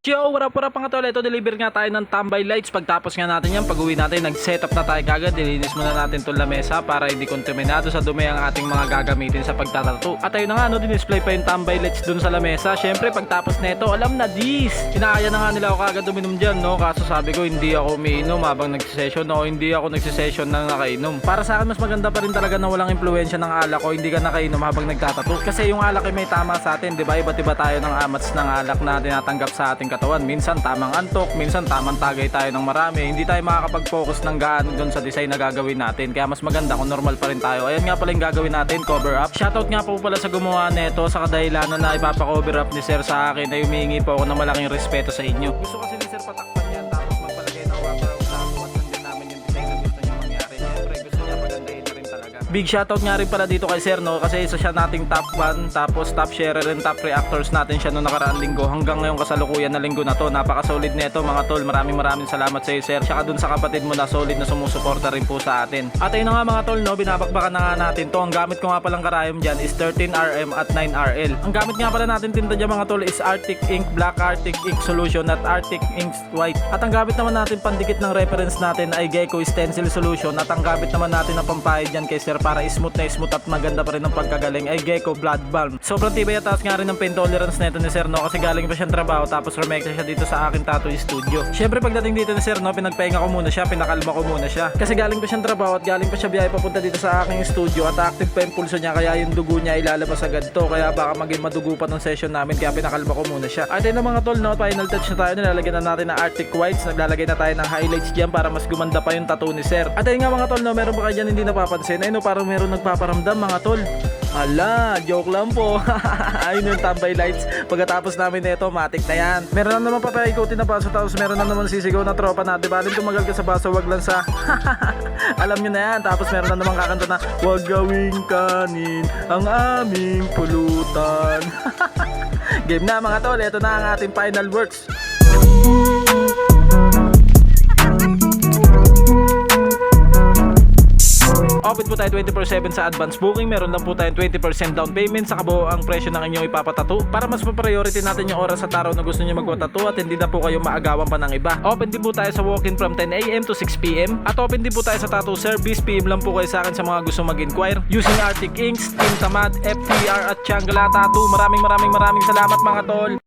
Yo, wala mga tol, ito deliver nga tayo ng tambay lights. Pagtapos nga natin yan, pag-uwi natin, nag-setup na tayo kagad. Dilinis muna natin itong lamesa para hindi kontaminado sa dumi ang ating mga gagamitin sa pagtatato. At ayun na nga, no, din-display pa yung tambay lights dun sa lamesa. Syempre, pagtapos nito, alam na dis. Inaaya na nga nila ako kagad uminom dyan, no. Kaso sabi ko, hindi ako umiinom habang nagsisession, no. Hindi ako nagsisession na nakainom. Para sa akin, mas maganda pa rin talaga na walang impluensya ng alak o hindi ka nakainom habang nagtatato. Kasi yung alak ay may tama sa atin, di ba? Iba't iba tayo ng amats ng alak na tinatanggap sa ating katawan. Minsan tamang antok, minsan tamang tagay tayo ng marami. Hindi tayo makakapag-focus ng gaano doon sa design na gagawin natin. Kaya mas maganda kung normal pa rin tayo. Ayan nga pala yung gagawin natin, cover up. Shoutout nga po pala sa gumawa nito sa kadahilanan na ipapa-cover up ni Sir sa akin na humihingi po ako ng malaking respeto sa inyo. Gusto kasi ni Sir patakpan yan tapos magpalagay ng wrapper up sa at sundin namin yung design na gusto niya mangyari. Siyempre gusto niya pagandahin na rin talaga. Big shoutout nga rin pala dito kay Sir, no, kasi isa siya nating top 1 tapos top sharer and top reactors natin siya noong nakaraang linggo hanggang ngayong kasalukuyan na linggo na to. Napaka-solid nito mga tol. Maraming salamat sa iyo, Sir. Tsaka dun sa kapatid mo na solid na sumusuporta rin po sa atin. At ayun na nga mga tol, no, binabakbakan na nga natin to. Ang gamit ko nga palang karayom dyan is 13RM at 9RL. Ang gamit nga pala natin tinta dyan mga tol is Arctic Ink Black, Arctic Ink Solution at Arctic Ink White. At ang gamit naman natin pandikit ng reference natin ay Gecko Stencil Solution. At ang gamit naman natin na pampahid dyan kay Sir para smooth na smooth at maganda pa rin ang pagkagaling ay Gecko Blood Balm. Sobrang tibay at taas nga rin ng pain tolerance nito ni Sir, no, kasi galing pa siyang trabaho tapos remake siya dito sa akin tattoo studio. Syempre pagdating dito ni Sir, no, pinagpahinga ko muna siya, pinakalma ko muna siya. Kasi galing pa siyang trabaho at galing pa siya biyahe papunta dito sa aking studio at active pa yung pulso niya kaya yung dugo niya ilalabas agad to. Kaya baka maging madugo pa ng session namin kaya pinakalma ko muna siya. At yun na mga tol, no, final touch na tayo. Nilalagyan na natin ng Arctic Whites. Naglalagay na tayo ng highlights dyan para mas gumanda pa yung tattoo ni Sir. At ayun nga mga tol, no, meron ba kayo dyan hindi napapansin? Ay no, parang meron nagpaparamdam mga tol. Ala, joke lang po. Ayun yung tambay lights. Pagkatapos namin nito, matik na yan. Meron na naman papaikutin na baso tapos meron na naman sisigaw na tropa na. Diba? Alin tumagal ka sa baso, wag lang sa alam nyo na yan. Tapos meron na naman kakanta na wag gawing kanin ang aming pulutan. Game na mga tol. Ito na ang ating final words. Open po tayo 24/7 sa advance booking. Meron lang po tayong 20% down payment sa kabuo ang presyo ng inyong ipapatato para mas ma-priority natin yung oras at araw na gusto niyo magpatato at hindi na po kayo maagawan pa ng iba. Open din po tayo sa walk-in from 10 AM to 6 PM at open din po tayo sa tattoo service. PM lang po kayo sa akin sa mga gusto mag-inquire using Arctic Inks, Team Tamad, FTR at Changala Tattoo. Maraming salamat mga tol.